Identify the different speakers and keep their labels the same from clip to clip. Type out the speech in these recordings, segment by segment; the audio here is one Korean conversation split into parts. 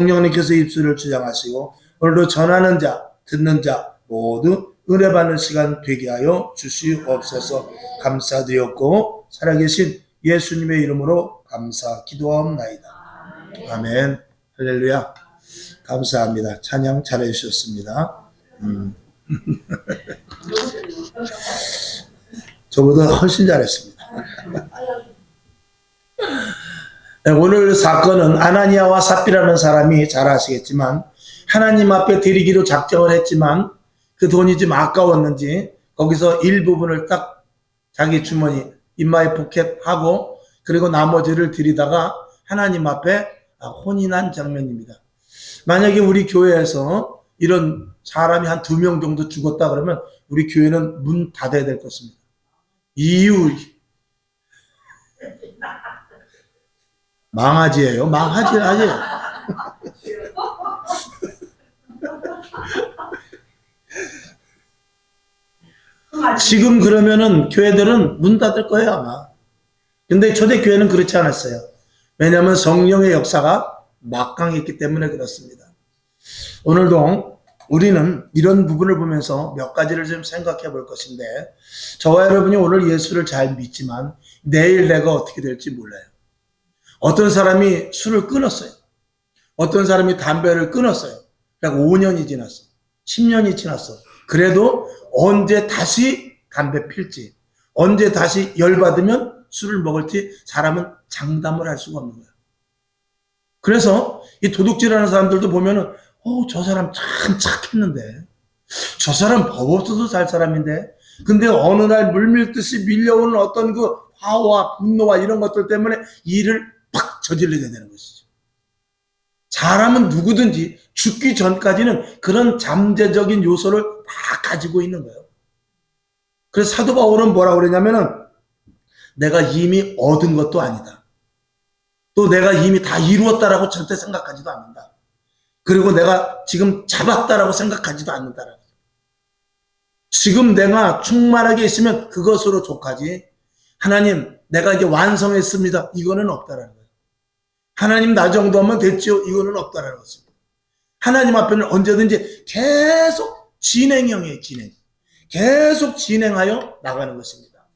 Speaker 1: 성령님께서 입술을 주장하시고 오늘도 전하는 자, 듣는 자 모두 은혜 받는 시간 되게 하여 주시옵소서. 감사드렸고 살아계신 예수님의 이름으로 감사 기도하옵나이다. 아멘. 할렐루야. 감사합니다. 찬양 잘해주셨습니다. 저보다 훨씬 잘했습니다. 오늘 사건은 아나니아와 삽비라는 사람이 잘 아시겠지만 하나님 앞에 드리기로 작정을 했지만 그 돈이 좀 아까웠는지 거기서 일부분을 딱 자기 주머니 인마이 포켓하고 그리고 나머지를 드리다가 하나님 앞에 혼이 난 장면입니다. 만약에 우리 교회에서 이런 사람이 한 2명 정도 죽었다 그러면 우리 교회는 문 닫아야 될 것입니다. 이유 망아지예요. 망하지 아니에요. 지금 그러면은 교회들은 문 닫을 거예요 아마. 근데 초대교회는 그렇지 않았어요. 왜냐하면 성령의 역사가 막강했기 때문에 그렇습니다. 오늘도 우리는 이런 부분을 보면서 몇 가지를 좀 생각해 볼 것인데 저와 여러분이 오늘 예수를 잘 믿지만 내일 내가 어떻게 될지 몰라요. 어떤 사람이 술을 끊었어요. 어떤 사람이 담배를 끊었어요. 약 5년이 지났어. 10년이 지났어. 그래도 언제 다시 담배 필지, 언제 다시 열받으면 술을 먹을지 사람은 장담을 할 수가 없는 거예요. 그래서 이 도둑질하는 사람들도 보면은 저 사람 참 착했는데 저 사람 법 없어도 살 사람인데 근데 어느 날 물밀듯이 밀려오는 어떤 그 화와 분노와 이런 것들 때문에 일을 팍 저지르게 되는 것이죠. 사람은 누구든지 죽기 전까지는 그런 잠재적인 요소를 다 가지고 있는 거예요. 그래서 사도 바울은 뭐라고 그러냐면은 내가 이미 얻은 것도 아니다. 또 내가 이미 다 이루었다라고 절대 생각하지도 않는다. 그리고 내가 지금 잡았다라고 생각하지도 않는다라고. 지금 내가 충만하게 있으면 그것으로 족하지. 하나님, 내가 이제 완성했습니다. 이거는 없다라는 거예요. 하나님, 나 정도 하면 됐죠. 이거는 없다라는 것입니다. 하나님 앞에는 언제든지 계속 진행형이에요, 진행. 계속 진행하여 나가는 것입니다.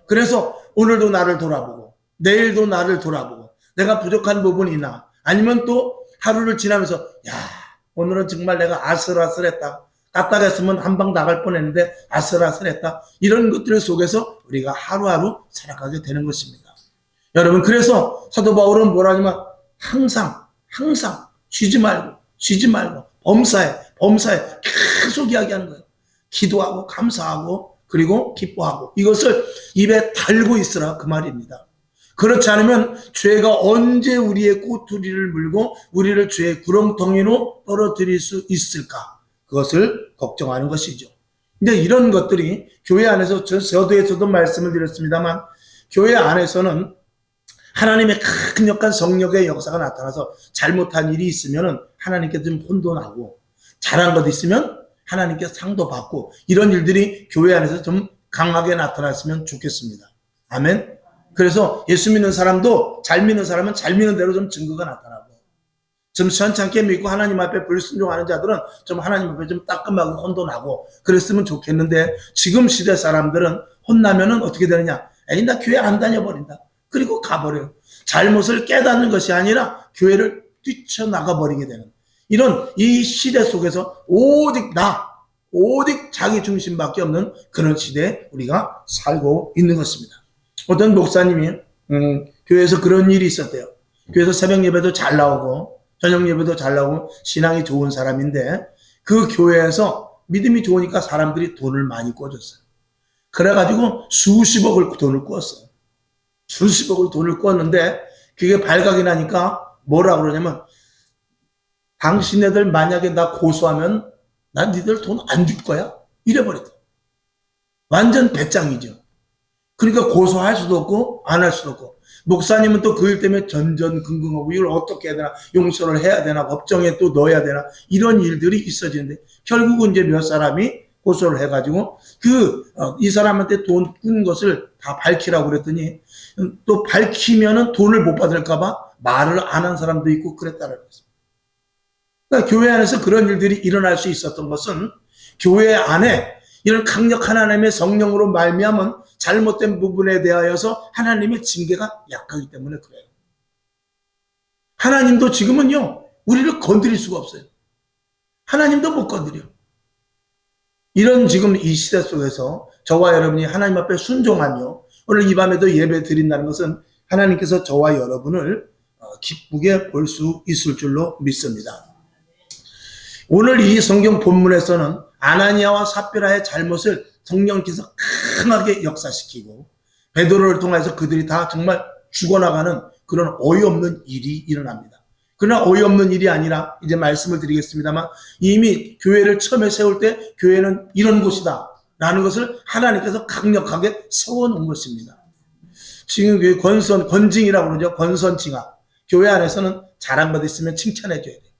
Speaker 1: 그래서 오늘도 나를 돌아보고, 내일도 나를 돌아보고, 내가 부족한 부분이 있나, 아니면 또 하루를 지나면서, 야, 오늘은 정말 내가 아슬아슬했다. 까딱했으면 한 방 나갈 뻔했는데 아슬아슬했다. 이런 것들 속에서 우리가 하루하루 살아가게 되는 것입니다. 여러분, 그래서 사도 바울은 뭐라냐면 항상 쉬지 말고 범사에 계속 이야기하는 거예요. 기도하고 감사하고 그리고 기뻐하고 이것을 입에 달고 있으라 그 말입니다. 그렇지 않으면 죄가 언제 우리의 꼬투리를 물고 우리를 죄의 구렁텅이로 떨어뜨릴 수 있을까? 그것을 걱정하는 것이죠. 근데 이런 것들이 교회 안에서 저도에서도 말씀을 드렸습니다만 교회 안에서는 하나님의 강력한 성령의 역사가 나타나서 잘못한 일이 있으면 하나님께 좀 혼도 나고 잘한 것 있으면 하나님께 상도 받고 이런 일들이 교회 안에서 좀 강하게 나타났으면 좋겠습니다. 아멘. 그래서 예수 믿는 사람도 잘 믿는 사람은 잘 믿는 대로 좀 증거가 나타나고 좀 시원찮게 믿고 하나님 앞에 불순종하는 자들은 좀 하나님 앞에 좀 따끔하고 혼도 나고 그랬으면 좋겠는데 지금 시대 사람들은 혼나면은 어떻게 되느냐? 에이, 나 교회 안 다녀버린다. 그리고 가버려요. 잘못을 깨닫는 것이 아니라 교회를 뛰쳐나가 버리게 되는 이런 이 시대 속에서 오직 자기 중심밖에 없는 그런 시대에 우리가 살고 있는 것입니다. 어떤 목사님이 교회에서 그런 일이 있었대요. 교회에서 새벽 예배도 잘 나오고 저녁 예배도 잘 나오고 신앙이 좋은 사람인데 그 교회에서 믿음이 좋으니까 사람들이 돈을 많이 꿔줬어요. 그래가지고 수십억을 돈을 꿨어요. 수십억을 돈을 꿨는데 그게 발각이 나니까 뭐라 그러냐면 당신네들 만약에 나 고소하면 난 니들 돈 안 줄 거야? 이래버렸다. 완전 배짱이죠. 그러니까 고소할 수도 없고 안 할 수도 없고 목사님은 또 그 일 때문에 전전긍긍하고 이걸 어떻게 해야 되나 용서를 해야 되나 법정에 또 넣어야 되나 이런 일들이 있어지는데 결국은 이제 몇 사람이 고소를 해가지고 이 사람한테 돈 꾼 것을 다 밝히라고 그랬더니 또 밝히면은 돈을 못 받을까봐 말을 안 한 사람도 있고 그랬다는 거죠. 그러니까 교회 안에서 그런 일들이 일어날 수 있었던 것은 교회 안에 이런 강력한 하나님의 성령으로 말미암은 잘못된 부분에 대하여서 하나님의 징계가 약하기 때문에 그래요. 하나님도 지금은요, 우리를 건드릴 수가 없어요. 하나님도 못 건드려. 이런 지금 이 시대 속에서 저와 여러분이 하나님 앞에 순종하며 오늘 이 밤에도 예배 드린다는 것은 하나님께서 저와 여러분을 기쁘게 볼 수 있을 줄로 믿습니다. 오늘 이 성경 본문에서는 아나니아와 삽비라의 잘못을 성령께서 강하게 역사시키고 베드로를 통해서 그들이 다 정말 죽어나가는 그런 어이없는 일이 일어납니다. 그러나 어이없는 일이 아니라 이제 말씀을 드리겠습니다만 이미 교회를 처음에 세울 때 교회는 이런 곳이다 라는 것을 하나님께서 강력하게 세워놓은 것입니다. 지금 그 권징이라고 그러죠. 권선징악. 교회 안에서는 잘한 것 있으면 칭찬해 줘야 돼요.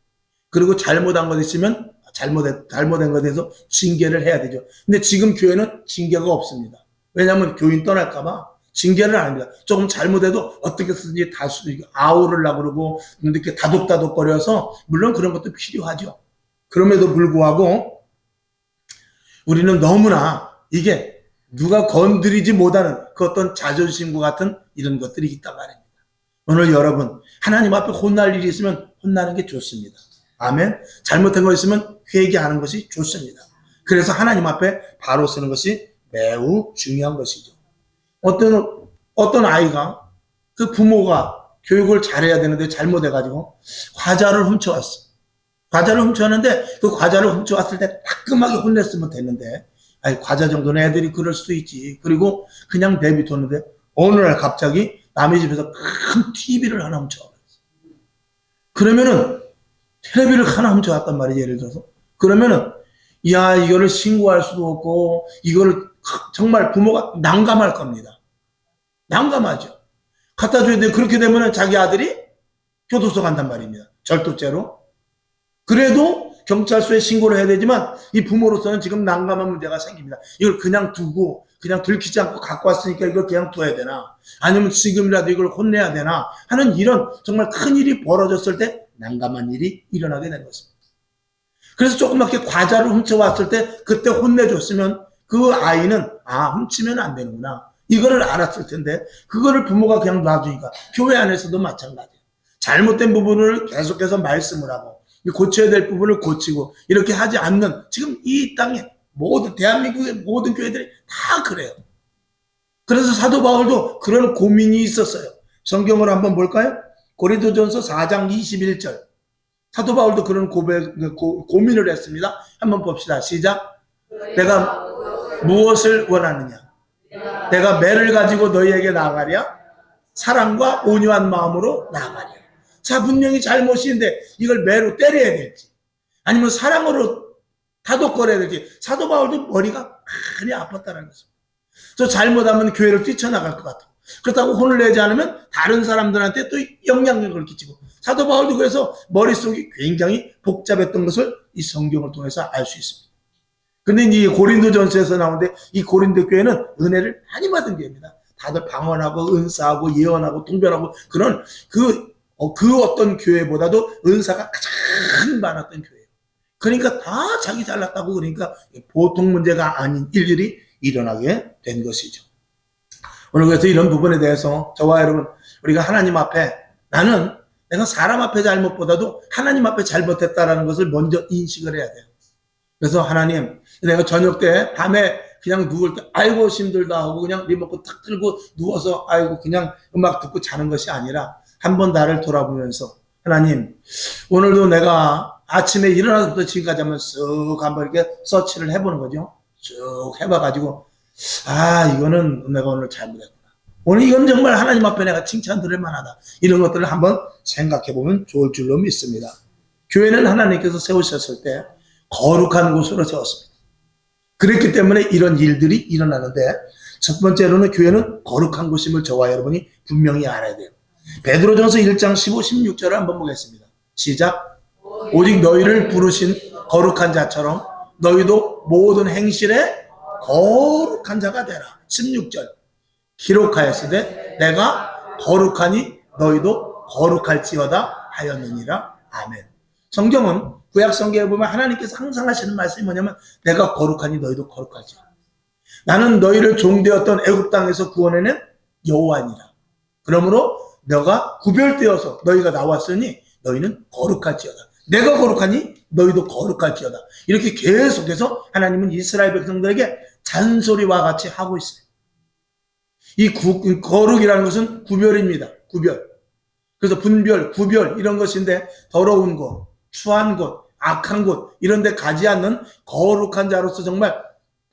Speaker 1: 그리고 잘못한 것 있으면 잘못된 것에 대해서 징계를 해야 되죠. 근데 지금 교회는 징계가 없습니다. 왜냐하면 교인 떠날까봐 징계를 안 합니다. 조금 잘못해도 어떻게 쓰든지 아우르려고 그러고 이렇게 다독다독거려서 물론 그런 것도 필요하죠. 그럼에도 불구하고 우리는 너무나 이게 누가 건드리지 못하는 그 어떤 자존심과 같은 이런 것들이 있단 말입니다. 오늘 여러분 하나님 앞에 혼날 일이 있으면 혼나는 게 좋습니다. 아멘. 잘못한 거 있으면 회개하는 것이 좋습니다. 그래서 하나님 앞에 바로 서는 것이 매우 중요한 것이죠. 어떤 아이가 그 부모가 교육을 잘해야 되는데 잘못해가지고 과자를 훔쳐왔어. 과자를 훔쳐왔는데 그 과자를 훔쳐왔을 때 따끔하게 혼냈으면 됐는데 아니 과자 정도는 애들이 그럴 수도 있지. 그리고 그냥 내비뒀는데 어느 날 갑자기 남의 집에서 큰 TV를 하나 훔쳐왔어. 그러면은 텔레비를 하나 훔쳐왔단 말이지, 예를 들어서. 그러면은 야 이거를 신고할 수도 없고 이거를 정말 부모가 난감할 겁니다. 난감하죠. 갖다 줘야 돼. 그렇게 되면은 자기 아들이 교도소 간단 말입니다. 절도죄로. 그래도 경찰서에 신고를 해야 되지만 이 부모로서는 지금 난감한 문제가 생깁니다. 이걸 그냥 두고 그냥 들키지 않고 갖고 왔으니까 이걸 그냥 둬야 되나 아니면 지금이라도 이걸 혼내야 되나 하는 이런 정말 큰 일이 벌어졌을 때 난감한 일이 일어나게 되는 것입니다. 그래서 조그맣게 과자를 훔쳐왔을 때 그때 혼내줬으면 그 아이는 훔치면 안 되는구나 이거를 알았을 텐데 그거를 부모가 그냥 놔주니까 교회 안에서도 마찬가지예요. 잘못된 부분을 계속해서 말씀을 하고 고쳐야 될 부분을 고치고 이렇게 하지 않는 지금 이 땅에 모든 대한민국의 모든 교회들이 다 그래요. 그래서 사도 바울도 그런 고민이 있었어요. 성경을 한번 볼까요? 고린도전서 4장 21절. 사도 바울도 그런 고민을 했습니다. 한번 봅시다. 시작. 내가 무엇을 원하느냐? 내가 매를 가지고 너희에게 나아가랴? 사랑과 온유한 마음으로 나아가랴? 자, 분명히 잘못인데 이걸 매로 때려야 될지 아니면 사랑으로 다독거려야 될지 사도 바울도 머리가 많이 아팠다는 것입니다. 저 잘못하면 교회를 뛰쳐나갈 것 같아. 그렇다고 혼을 내지 않으면 다른 사람들한테 또 영향력을 끼치고 사도 바울도 그래서 머릿속이 굉장히 복잡했던 것을 이 성경을 통해서 알 수 있습니다. 근데 이제 고린도전서에서 나오는데 이 고린도 교회는 은혜를 많이 받은 교회입니다. 다들 방언하고 은사하고 예언하고 통변하고 그런 그 어떤 교회보다도 은사가 가장 많았던 교회예요. 그러니까 다 자기 잘났다고 그러니까 보통 문제가 아닌 일들이 일어나게 된 것이죠. 오늘 그래서 이런 부분에 대해서 저와 여러분 우리가 하나님 앞에 나는 내가 사람 앞에 잘못보다도 하나님 앞에 잘못했다라는 것을 먼저 인식을 해야 돼요. 그래서 하나님 내가 저녁 때 밤에 그냥 누울 때 아이고 힘들다 하고 그냥 리모컨 탁 들고 누워서 아이고 그냥 음악 듣고 자는 것이 아니라 한번 나를 돌아보면서 하나님 오늘도 내가 아침에 일어나서부터 지금까지 한번 쓱 한번 이렇게 서치를 해보는 거죠. 쭉 해봐가지고 이거는 내가 오늘 잘못했구나. 오늘 이건 정말 하나님 앞에 내가 칭찬 들을 만하다. 이런 것들을 한번 생각해보면 좋을 줄로 믿습니다. 교회는 하나님께서 세우셨을 때 거룩한 곳으로 세웠습니다. 그랬기 때문에 이런 일들이 일어나는데 첫 번째로는 교회는 거룩한 곳임을 저와 여러분이 분명히 알아야 돼요. 베드로전서 1장 15, 16절을 한번 보겠습니다. 시작. 오직 너희를 부르신 거룩한 자처럼 너희도 모든 행실에 거룩한 자가 되라. 16절. 기록하였으되 내가 거룩하니 너희도 거룩할지어다 하였느니라. 아멘. 성경은 구약 성경에 보면 하나님께서 항상 하시는 말씀이 뭐냐면 내가 거룩하니 너희도 거룩하지. 나는 너희를 종되었던 애굽 땅에서 구원해낸 여호와니라. 그러므로 너가 구별되어서 너희가 나왔으니 너희는 거룩할지어다. 내가 거룩하니 너희도 거룩할지어다. 이렇게 계속해서 하나님은 이스라엘 백성들에게 잔소리와 같이 하고 있어요. 이 거룩이라는 것은 구별입니다. 구별. 그래서 분별, 구별 이런 것인데 더러운 곳, 추한 곳, 악한 곳 이런 데 가지 않는 거룩한 자로서 정말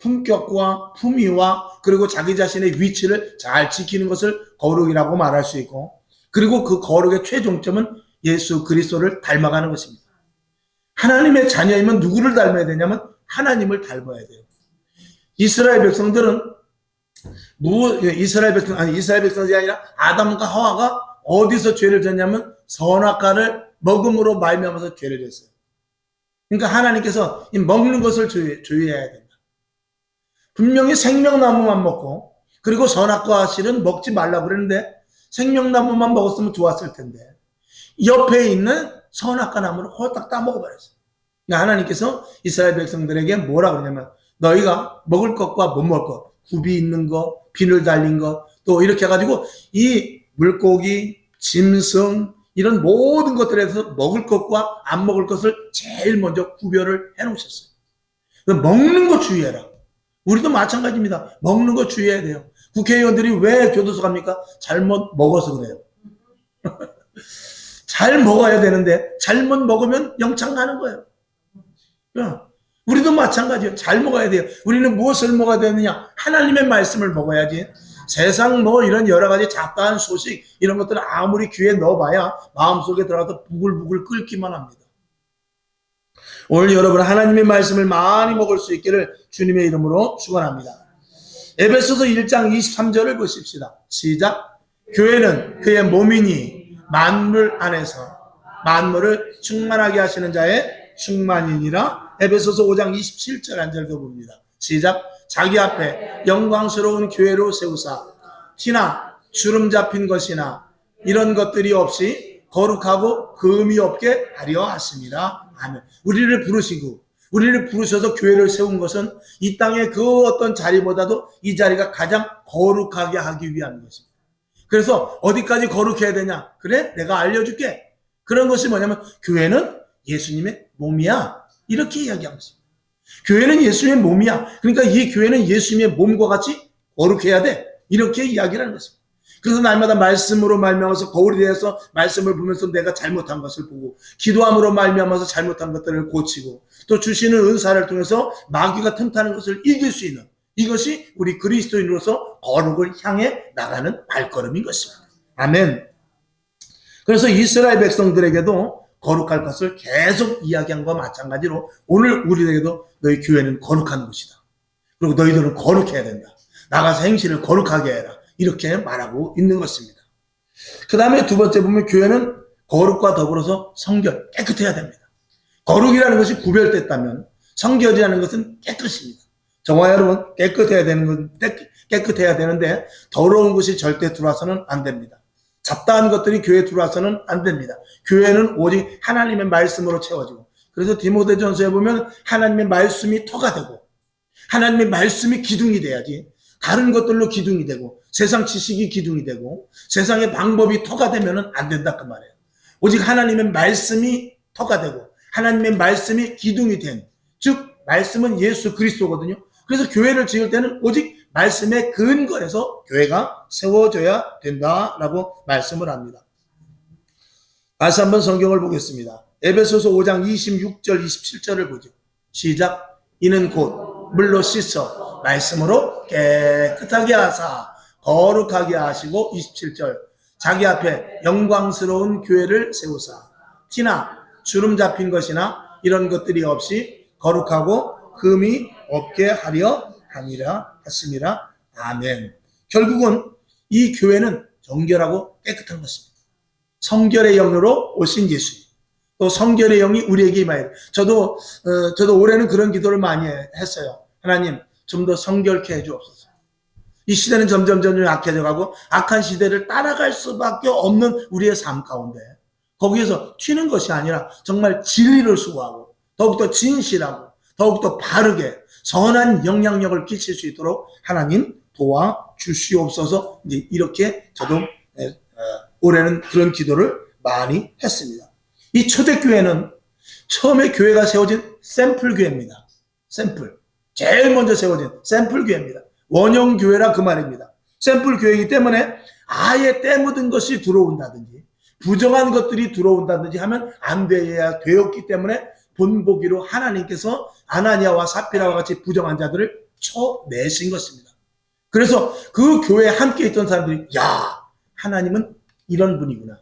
Speaker 1: 품격과 품위와 그리고 자기 자신의 위치를 잘 지키는 것을 거룩이라고 말할 수 있고, 그리고 그 거룩의 최종점은 예수 그리스도를 닮아가는 것입니다. 하나님의 자녀이면 누구를 닮아야 되냐면 하나님을 닮아야 돼요. 이스라엘 백성들은 이스라엘 백성이 아니라 아담과 하와가 어디서 죄를 졌냐면 선악과를 먹음으로 말미암아서 죄를 졌어요. 그러니까 하나님께서 이 먹는 것을 주의해야 된다. 분명히 생명나무만 먹고 그리고 선악과 실은 먹지 말라고 그랬는데 생명나무만 먹었으면 좋았을 텐데 옆에 있는 선악과 나무를 홀딱 따먹어버렸어요. 그러니까 하나님께서 이스라엘 백성들에게 뭐라 그러냐면 너희가 먹을 것과 못 먹을 것, 굽이 있는 것, 비늘 달린 것, 또 이렇게 해가지고 이 물고기, 짐승 이런 모든 것들에서 먹을 것과 안 먹을 것을 제일 먼저 구별을 해놓으셨어요. 먹는 거 주의해라. 우리도 마찬가지입니다. 먹는 거 주의해야 돼요. 국회의원들이 왜 교도소 갑니까? 잘못 먹어서 그래요. 잘 먹어야 되는데 잘못 먹으면 영창 가는 거예요. 우리도 마찬가지예요. 잘 먹어야 돼요. 우리는 무엇을 먹어야 되느냐? 하나님의 말씀을 먹어야지. 세상 이런 여러 가지 잡다한 소식 이런 것들은 아무리 귀에 넣어봐야 마음속에 들어가서 부글부글 끓기만 합니다. 오늘 여러분 하나님의 말씀을 많이 먹을 수 있기를 주님의 이름으로 축원합니다. 에베소서 1장 23절을 보십시다. 시작. 교회는 그의 몸이니 만물 안에서 만물을 충만하게 하시는 자의 충만이니라. 에베소서 5장 27절 한 절도 봅니다. 시작. 자기 앞에 영광스러운 교회로 세우사 티나 주름 잡힌 것이나 이런 것들이 없이 거룩하고 금이 없게 하려 하십니다. 아멘. 우리를 부르셔서 교회를 세운 것은 이 땅의 그 어떤 자리보다도 이 자리가 가장 거룩하게 하기 위한 것입니다. 그래서 어디까지 거룩해야 되냐? 그래? 내가 알려줄게. 그런 것이 뭐냐면 교회는 예수님의 몸이야. 이렇게 이야기하고 있습니다. 교회는 예수님의 몸이야. 그러니까 이 교회는 예수님의 몸과 같이 거룩해야 돼. 이렇게 이야기를 하는 것입니다. 그래서 날마다 말씀으로 말미암아서 거울에 대해서 말씀을 보면서 내가 잘못한 것을 보고 기도함으로 말미암아서 잘못한 것들을 고치고 또 주시는 은사를 통해서 마귀가 틈타는 것을 이길 수 있는 이것이 우리 그리스도인으로서 거룩을 향해 나가는 발걸음인 것입니다. 아멘. 그래서 이스라엘 백성들에게도 거룩할 것을 계속 이야기한 것과 마찬가지로 오늘 우리에게도 너희 교회는 거룩한 곳이다. 그리고 너희들은 거룩해야 된다. 나가서 행실을 거룩하게 해라. 이렇게 말하고 있는 것입니다. 그 다음에 두 번째 보면 교회는 거룩과 더불어서 성결, 깨끗해야 됩니다. 거룩이라는 것이 구별됐다면 성결이라는 것은 깨끗입니다. 정말 여러분 깨끗해야 되는데 더러운 것이 절대 들어와서는 안 됩니다. 잡다한 것들이 교회에 들어와서는 안 됩니다. 교회는 오직 하나님의 말씀으로 채워지고 그래서 디모데전서에 보면 하나님의 말씀이 터가 되고 하나님의 말씀이 기둥이 돼야지 다른 것들로 기둥이 되고 세상 지식이 기둥이 되고 세상의 방법이 터가 되면 안 된다 그 말이에요. 오직 하나님의 말씀이 터가 되고 하나님의 말씀이 기둥이 된 즉 말씀은 예수 그리스도거든요. 그래서 교회를 지을 때는 오직 말씀의 근거에서 교회가 세워져야 된다라고 말씀을 합니다. 다시 한번 성경을 보겠습니다. 에베소서 5장 26절 27절을 보죠. 시작. 이는 곧 물로 씻어 말씀으로 깨끗하게 하사 거룩하게 하시고 27절 자기 앞에 영광스러운 교회를 세우사 티나 주름 잡힌 것이나 이런 것들이 없이 거룩하고 금이 없게 하려 함이라 하심이라. 아멘. 결국은 이 교회는 정결하고 깨끗한 것입니다. 성결의 영으로 오신 예수님. 또 성결의 영이 우리에게 임하여. 저도 올해는 그런 기도를 많이 했어요. 하나님, 좀 더 성결케 해주옵소서. 이 시대는 점점 악해져 가고 악한 시대를 따라갈 수밖에 없는 우리의 삶 가운데 거기에서 튀는 것이 아니라 정말 진리를 수고하고 더욱더 진실하고 더욱더 바르게 선한 영향력을 끼칠 수 있도록 하나님 도와주시옵소서. 이제 이렇게 저도 올해는 그런 기도를 많이 했습니다. 이 초대교회는 처음에 교회가 세워진 샘플 교회입니다. 샘플. 제일 먼저 세워진 샘플 교회입니다. 원형 교회라 그 말입니다. 샘플 교회이기 때문에 아예 때 묻은 것이 들어온다든지 부정한 것들이 들어온다든지 하면 안 돼야 되었기 때문에 본보기로 하나님께서 아나니아와 삽비라와 같이 부정한 자들을 쳐내신 것입니다. 그래서 그 교회에 함께 있던 사람들이 야, 하나님은 이런 분이구나.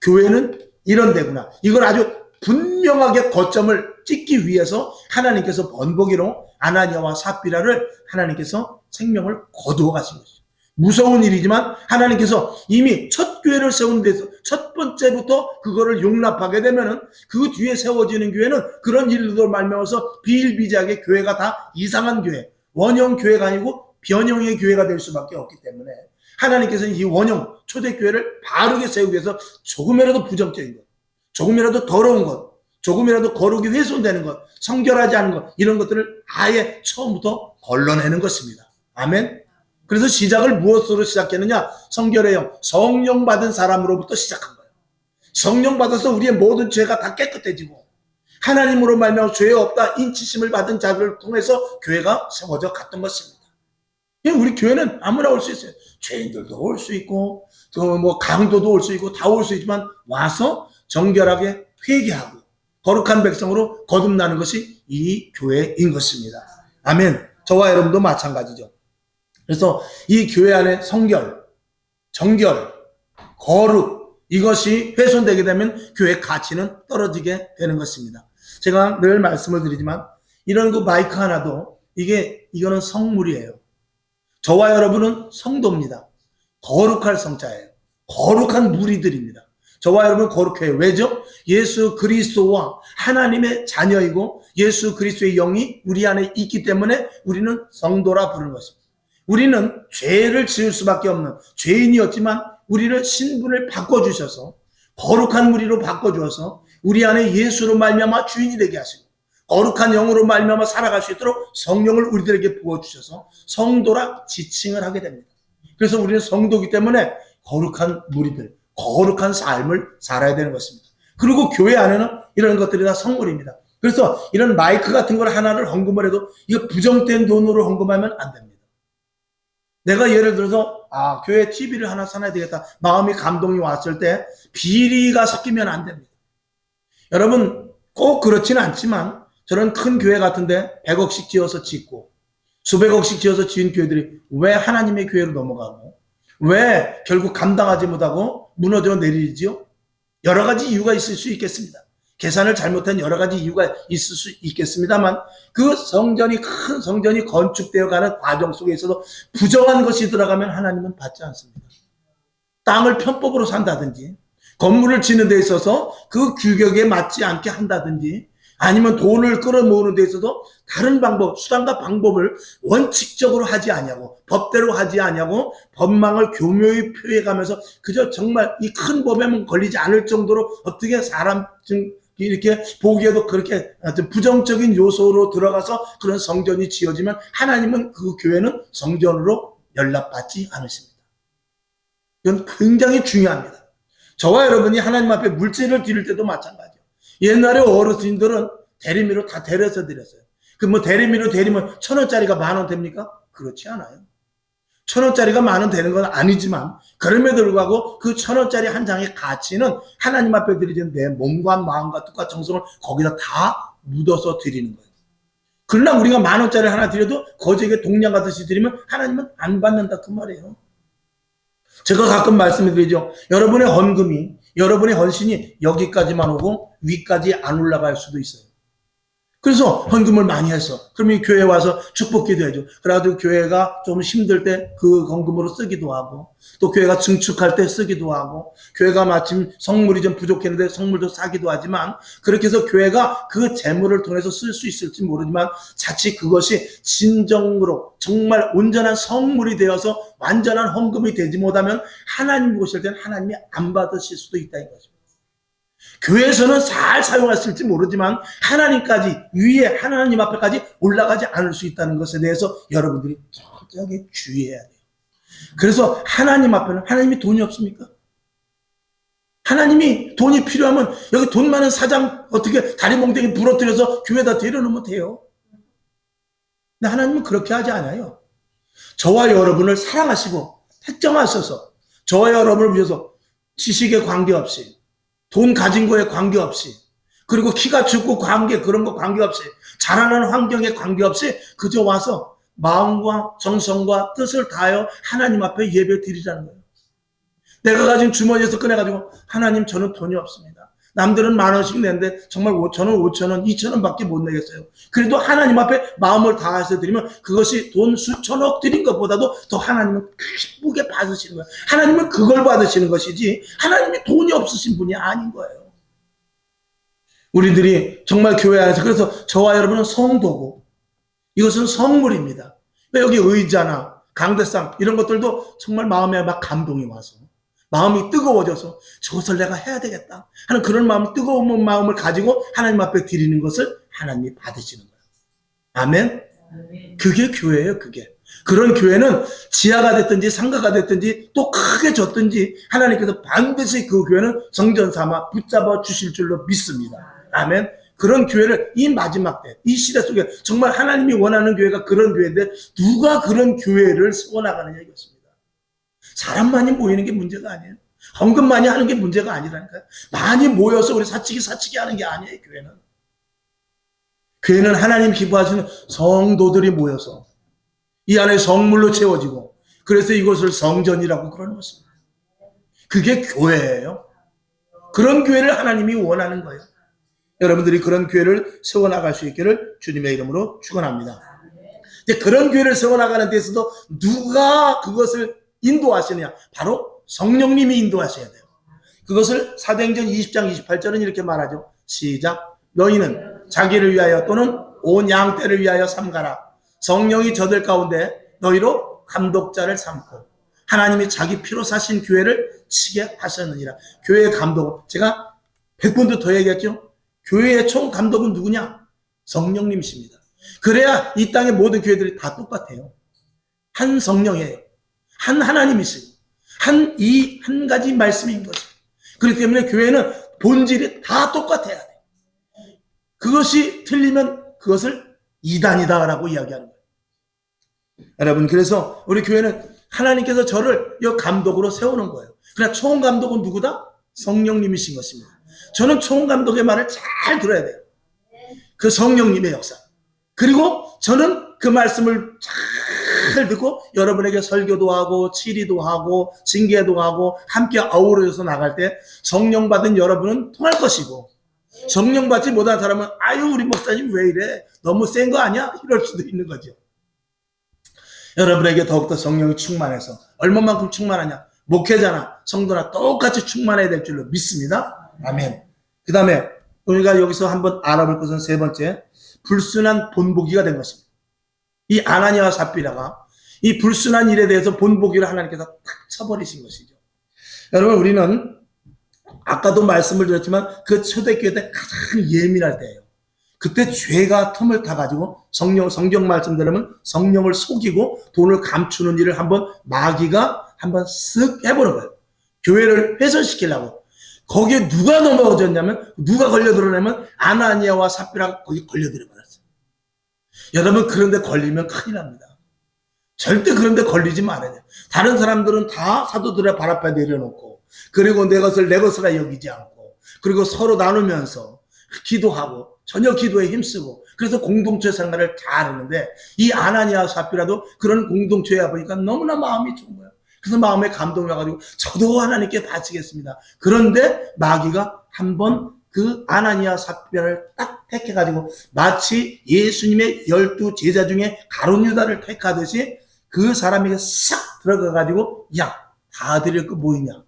Speaker 1: 교회는 이런 데구나. 이걸 아주 분명하게 거점을 찍기 위해서 하나님께서 번복이로 아나니아와 삽비라를 하나님께서 생명을 거두어 가신 것이죠. 무서운 일이지만 하나님께서 이미 첫 교회를 세우는 데서 첫 번째부터 그거를 용납하게 되면은 그 뒤에 세워지는 교회는 그런 일들로 말미암아서 비일비재하게 교회가 다 이상한 교회, 원형 교회가 아니고 변형의 교회가 될 수밖에 없기 때문에 하나님께서는 이 원형 초대교회를 바르게 세우기 위해서 조금이라도 부정적인 것, 조금이라도 더러운 것, 조금이라도 거룩이 훼손되는 것, 성결하지 않은 것, 이런 것들을 아예 처음부터 걸러내는 것입니다. 아멘. 그래서 시작을 무엇으로 시작했느냐? 성결의 영, 성령 받은 사람으로부터 시작한 거예요. 성령 받아서 우리의 모든 죄가 다 깨끗해지고 하나님으로 말미암아 죄 없다 인치심을 받은 자들을 통해서 교회가 세워져 갔던 것입니다. 우리 교회는 아무나 올 수 있어요. 죄인들도 올 수 있고 또 뭐 강도도 올 수 있고 다 올 수 있지만 와서 정결하게 회개하고 거룩한 백성으로 거듭나는 것이 이 교회인 것입니다. 아멘. 저와 여러분도 마찬가지죠. 그래서 이 교회 안에 성결, 정결, 거룩 이것이 훼손되게 되면 교회 가치는 떨어지게 되는 것입니다. 제가 늘 말씀을 드리지만 이런 그 마이크 하나도 이거는 성물이에요. 저와 여러분은 성도입니다. 거룩할 성자예요. 거룩한 무리들입니다. 저와 여러분 거룩해요. 왜죠? 예수 그리스도와 하나님의 자녀이고 예수 그리스도의 영이 우리 안에 있기 때문에 우리는 성도라 부르는 것입니다. 우리는 죄를 지을 수밖에 없는 죄인이었지만 우리를 신분을 바꿔주셔서 거룩한 무리로 바꿔주어서 우리 안에 예수로 말미암아 주인이 되게 하시고 거룩한 영으로 말미암아 살아갈 수 있도록 성령을 우리들에게 부어주셔서 성도라 지칭을 하게 됩니다. 그래서 우리는 성도이기 때문에 거룩한 무리들, 거룩한 삶을 살아야 되는 것입니다. 그리고 교회 안에는 이런 것들이 다 성물입니다. 그래서 이런 마이크 같은 걸 하나를 헌금을 해도 이거 부정된 돈으로 헌금하면 안 됩니다. 내가 예를 들어서 교회 TV를 하나 사놔야 되겠다. 마음이 감동이 왔을 때 비리가 섞이면 안 됩니다. 여러분 꼭 그렇지는 않지만 저런 큰 교회 같은데 100억씩 지어서 짓고 수백억씩 지어서 지은 교회들이 왜 하나님의 교회로 넘어가고 왜 결국 감당하지 못하고 무너져 내리지요? 여러 가지 이유가 있을 수 있겠습니다. 계산을 잘못한 여러 가지 이유가 있을 수 있겠습니다만 그 성전이 큰 성전이 건축되어 가는 과정 속에 있어서 부정한 것이 들어가면 하나님은 받지 않습니다. 땅을 편법으로 산다든지 건물을 짓는 데 있어서 그 규격에 맞지 않게 한다든지 아니면 돈을 끌어모으는 데 있어서 다른 방법, 수단과 방법을 원칙적으로 하지 않냐고 법대로 하지 않냐고 법망을 교묘히 표해가면서 그저 정말 이 큰 법에만 걸리지 않을 정도로 어떻게 사람 이렇게 보기에도 그렇게 부정적인 요소로 들어가서 그런 성전이 지어지면 하나님은 그 교회는 성전으로 연락받지 않으십니다. 이건 굉장히 중요합니다. 저와 여러분이 하나님 앞에 물질을 드릴 때도 마찬가지예요. 옛날에 어르신들은 대리미로 다 데려서 드렸어요. 그 뭐 대리미로 데리면 1,000원짜리가 10,000원 됩니까? 그렇지 않아요. 1,000원짜리가 10,000원 되는 건 아니지만 그럼에도 불구하고 그 1,000원짜리 한 장의 가치는 하나님 앞에 드리는 내 몸과 마음과 뜻과 정성을 거기다 다 묻어서 드리는 거예요. 그러나 우리가 10,000원짜리 하나 드려도 거지에게 동량 하듯이 드리면 하나님은 안 받는다 그 말이에요. 제가 가끔 말씀드리죠. 여러분의 헌금이 여러분의 헌신이 여기까지만 오고 위까지 안 올라갈 수도 있어요. 그래서 헌금을 많이 했어. 그러면 교회에 와서 축복 기도해줘. 그래가지고 교회가 좀 힘들 때 그 헌금으로 쓰기도 하고 또 교회가 증축할 때 쓰기도 하고 교회가 마침 성물이 좀 부족했는데 성물도 사기도 하지만 그렇게 해서 교회가 그 재물을 통해서 쓸 수 있을지 모르지만 자칫 그것이 진정으로 정말 온전한 성물이 되어서 완전한 헌금이 되지 못하면 하나님 보실 때는 하나님이 안 받으실 수도 있다 이거죠. 교회에서는 잘 사용했을지 모르지만 하나님까지, 위에 하나님 앞에까지 올라가지 않을 수 있다는 것에 대해서 여러분들이 철저하게 주의해야 돼요. 그래서 하나님 앞에는, 하나님이 돈이 없습니까? 하나님이 돈이 필요하면 여기 돈 많은 사장 어떻게 다리 몽둥이 부러뜨려서 교회에다 데려놓으면 돼요. 근데 하나님은 그렇게 하지 않아요. 저와 여러분을 사랑하시고 택정하셔서 저와 여러분을 위해서 지식에 관계없이, 돈 가진 거에 관계없이, 그리고 키가 좁고 그런 거 관계없이, 자라는 환경에 관계없이 그저 와서 마음과 정성과 뜻을 다하여 하나님 앞에 예배 드리자는 거예요. 내가 가진 주머니에서 꺼내가지고, 하나님, 저는 돈이 없습니다. 남들은 10,000원씩 내는데 정말 저는 5,000원, 2,000원 밖에 못 내겠어요. 그래도 하나님 앞에 마음을 다해서 드리면 그것이 돈 수천억 드린 것보다도 더 하나님은 기쁘게 받으시는 거예요. 하나님은 그걸 받으시는 것이지 하나님이 돈이 없으신 분이 아닌 거예요. 우리들이 정말 교회 안에서, 그래서 저와 여러분은 성도고 이것은 성물입니다. 여기 의자나 강대상 이런 것들도 정말 마음에 막 감동이 와서, 마음이 뜨거워져서 저것을 내가 해야 되겠다 하는 그런 마음, 뜨거운 마음을 가지고 하나님 앞에 드리는 것을 하나님이 받으시는 거예요. 아멘? 그게 교회예요, 그게. 그런 교회는 지하가 됐든지 상가가 됐든지 또 크게 졌든지 하나님께서 반드시 그 교회는 성전 삼아 붙잡아 주실 줄로 믿습니다. 아멘? 그런 교회를 이 마지막 때, 이 시대 속에 정말 하나님이 원하는 교회가 그런 교회인데 누가 그런 교회를 세워나가느냐 이것입니다. 사람 많이 모이는 게 문제가 아니에요. 헌금 많이 하는 게 문제가 아니라니까요. 많이 모여서 우리 사치기 하는 게 아니에요, 교회는. 교회는 하나님 기뻐하시는 성도들이 모여서 이 안에 성물로 채워지고, 그래서 이것을 성전이라고 그러는 것입니다. 그게 교회예요. 그런 교회를 하나님이 원하는 거예요. 여러분들이 그런 교회를 세워나갈 수 있기를 주님의 이름으로 축원합니다. 그런 교회를 세워나가는 데 있어도 누가 그것을 인도하시느냐? 바로 성령님이 인도하셔야 돼요. 그것을 사도행전 20장 28절은 이렇게 말하죠. 시작. 너희는 자기를 위하여 또는 온 양떼를 위하여 삼가라. 성령이 저들 가운데 너희로 감독자를 삼고 하나님이 자기 피로 사신 교회를 치게 하셨느니라. 교회의 감독은 제가 100번도 더 얘기했죠. 교회의 총 감독은 누구냐? 성령님이십니다. 그래야 이 땅의 모든 교회들이 다 똑같아요. 한 성령이에요. 한 하나님이시고 한 가지 말씀인 거죠. 그렇기 때문에 교회는 본질이 다 똑같아야 돼요. 그것이 틀리면 그것을 이단이다라고 이야기하는 거예요. 여러분, 그래서 우리 교회는 하나님께서 저를 이 감독으로 세우는 거예요. 그러나 총감독은 누구다? 성령님이신 것입니다. 저는 총감독의 말을 잘 들어야 돼요. 그 성령님의 역사. 그리고 저는 그 말씀을 잘 듣고 여러분에게 설교도 하고 치리도 하고 징계도 하고 함께 어우러져서 나갈 때 성령 받은 여러분은 통할 것이고, 성령 받지 못한 사람은 아유 우리 목사님 왜 이래, 너무 센 거 아니야? 이럴 수도 있는 거죠. 여러분에게 더욱더 성령이 충만해서, 얼마만큼 충만하냐? 목회자나 성도나 똑같이 충만해야 될 줄로 믿습니다. 아멘. 그 다음에 우리가 여기서 한번 알아볼 것은 세 번째, 불순한 본보기가 된 것입니다. 이 아나니아와 삽비라가 이 불순한 일에 대해서 본보기를 하나님께서 탁 쳐버리신 것이죠. 여러분, 우리는 아까도 말씀을 드렸지만 그 초대교회 때 가장 예민할 때예요. 그때 죄가 틈을 타가지고 성경 말씀대로면 성령을 속이고 돈을 감추는 일을 마귀가 한번 쓱 해보는 거예요. 교회를 훼손시키려고. 거기에 누가 넘어졌냐면, 누가 걸려들었냐면 아나니아와 삽비라가 거기 걸려들어 버렸어요. 여러분, 그런데 걸리면 큰일 납니다. 절대 그런데 걸리지 말아야 돼요. 다른 사람들은 다 사도들의 발 앞에 내려놓고, 그리고 내 것이라 여기지 않고, 그리고 서로 나누면서 기도하고 전혀 기도에 힘쓰고, 그래서 공동체 생활을 잘 했는데 이 아나니아 삽비라도 그런 공동체에 보니까 너무나 마음이 좋은 거예요. 그래서 마음에 감동이 와가지고 저도 하나님께 바치겠습니다. 그런데 마귀가 한번 그 아나니아 삽비라를 딱 택해가지고 마치 예수님의 12 제자 중에 가룟 유다를 택하듯이 그 사람에게 싹 들어가가지고, 야, 다 드릴 거 뭐 있냐?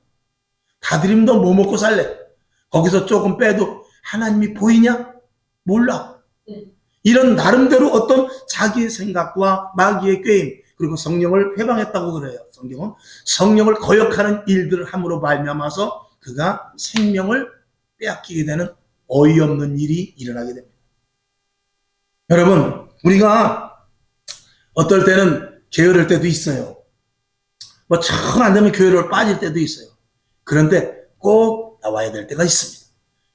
Speaker 1: 다 드리면 너 뭐 먹고 살래? 거기서 조금 빼도 하나님이 보이냐? 몰라. 이런 나름대로 어떤 자기 생각과 마귀의 꾀임, 그리고 성령을 회방했다고 그래요. 성경은 성령을 거역하는 일들을 함으로 말미암아서 그가 생명을 빼앗기게 되는 어이없는 일이 일어나게 됩니다. 여러분, 우리가 어떨 때는 게으를 때도 있어요. 뭐 정 안 되면 교회를 빠질 때도 있어요. 그런데 꼭 나와야 될 때가 있습니다.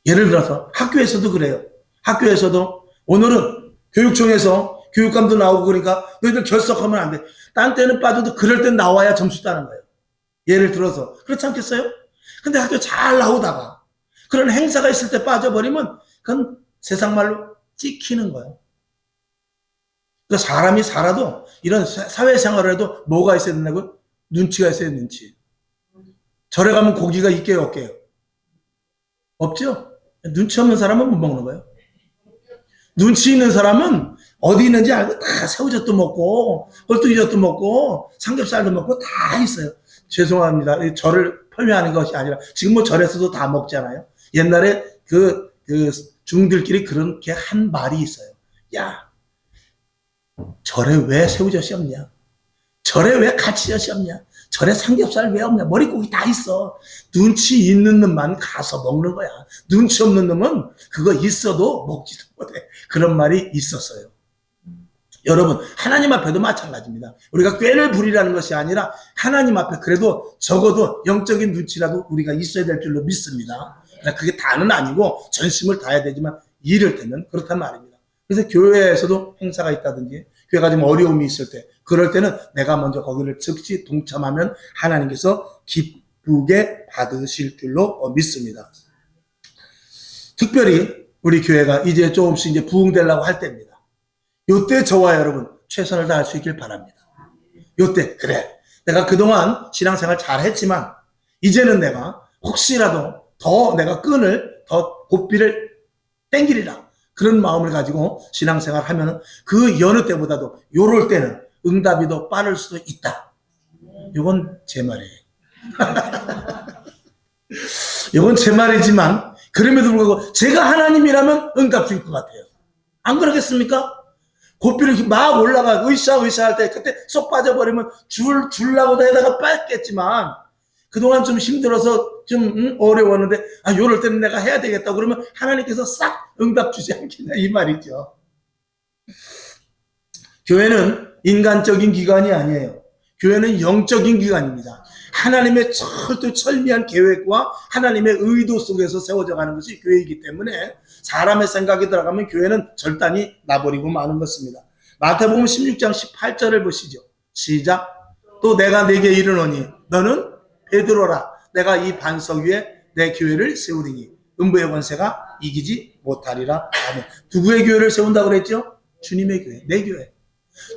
Speaker 1: 예를 들어서 학교에서도 그래요. 학교에서도 오늘은 교육청에서 교육감도 나오고 그러니까 너희들 결석하면 안 돼. 딴 때는 빠져도 그럴 땐 나와야 점수 따는 거예요. 예를 들어서 그렇지 않겠어요? 근데 학교 잘 나오다가 그런 행사가 있을 때 빠져버리면 그건 세상 말로 찍히는 거예요. 그러니까 사람이 살아도 이런 사회생활을 해도 뭐가 있어야 된다고요? 눈치가 있어야 눈치. 절에 가면 고기가 있게요, 없게요? 없죠? 눈치 없는 사람은 못 먹는 거예요. 눈치 있는 사람은 어디 있는지 알고 다 새우젓도 먹고 꼴뚜기젓도 먹고 삼겹살도 먹고 다 있어요. 죄송합니다. 절을 폄훼하는 것이 아니라 지금 뭐 절에서도 다 먹잖아요. 옛날에 그 중들끼리 그렇게 한 말이 있어요. 야, 절에 왜 새우젓이 없냐? 절에 왜 가치젓이 없냐? 절에 삼겹살 왜 없냐? 머릿고기 다 있어. 눈치 있는 놈만 가서 먹는 거야. 눈치 없는 놈은 그거 있어도 먹지도 못해. 그런 말이 있었어요. 여러분, 하나님 앞에도 마찬가지입니다. 우리가 꾀를 부리라는 것이 아니라 하나님 앞에 그래도 적어도 영적인 눈치라도 우리가 있어야 될 줄로 믿습니다. 그게 다는 아니고 전심을 다해야 되지만 이럴 때는 그렇단 말입니다. 그래서 교회에서도 행사가 있다든지 교회가 좀 어려움이 있을 때 그럴 때는 내가 먼저 거기를 즉시 동참하면 하나님께서 기쁘게 받으실 줄로 믿습니다. 특별히 우리 교회가 이제 조금씩 이제 부흥되려고 할 때입니다. 요때 저와 여러분 최선을 다할 수 있길 바랍니다. 요때 그래 내가 그동안 신앙생활 잘 했지만 이제는 내가 혹시라도 더 내가 끈을 더 고삐를 땡기리라 그런 마음을 가지고 신앙생활 하면 그 여느 때보다도 요럴 때는 응답이 더 빠를 수도 있다. 요건 제 말이에요. 요건 제 말이지만 그럼에도 불구하고 제가 하나님이라면 응답 줄 것 같아요. 안 그러겠습니까? 고삐를 막 올라가 으쌰 할 때 그때 쏙 빠져버리면 줄라고도 해다가 뺐겠지만 그동안 좀 힘들어서 좀 어려웠는데 요럴 때는 내가 해야 되겠다 그러면 하나님께서 싹 응답 주지 않겠냐 이 말이죠. 교회는 인간적인 기관이 아니에요. 교회는 영적인 기관입니다. 하나님의 철두철미한 계획과 하나님의 의도 속에서 세워져 가는 것이 교회이기 때문에 사람의 생각이 들어가면 교회는 절단이 나버리고 마는 것입니다. 마태복음 16장 18절을 보시죠. 시작. 또 내가 네게 이르노니 너는 베드로라. 내가 이 반석 위에 내 교회를 세우리니 음부의 권세가 이기지 못하리라. 아멘. 누구의 교회를 세운다고 그랬죠? 주님의 교회, 내 교회.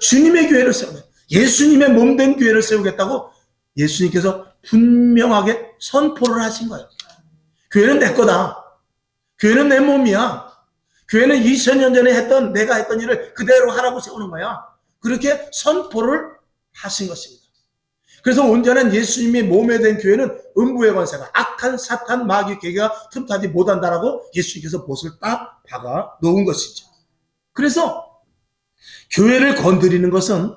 Speaker 1: 주님의 교회를 세우는 예수님의 몸된 교회를 세우겠다고 예수님께서 분명하게 선포를 하신 거예요. 교회는 내 거다. 교회는 내 몸이야. 교회는 2000년 전에 내가 했던 일을 그대로 하라고 세우는 거야. 그렇게 선포를 하신 것입니다. 그래서 온전한 예수님의 몸에 된 교회는 음부의 권세가 악한 사탄 마귀 계계가 틈타지 못한다라고 예수님께서 못을 딱 박아 놓은 것이죠. 그래서 교회를 건드리는 것은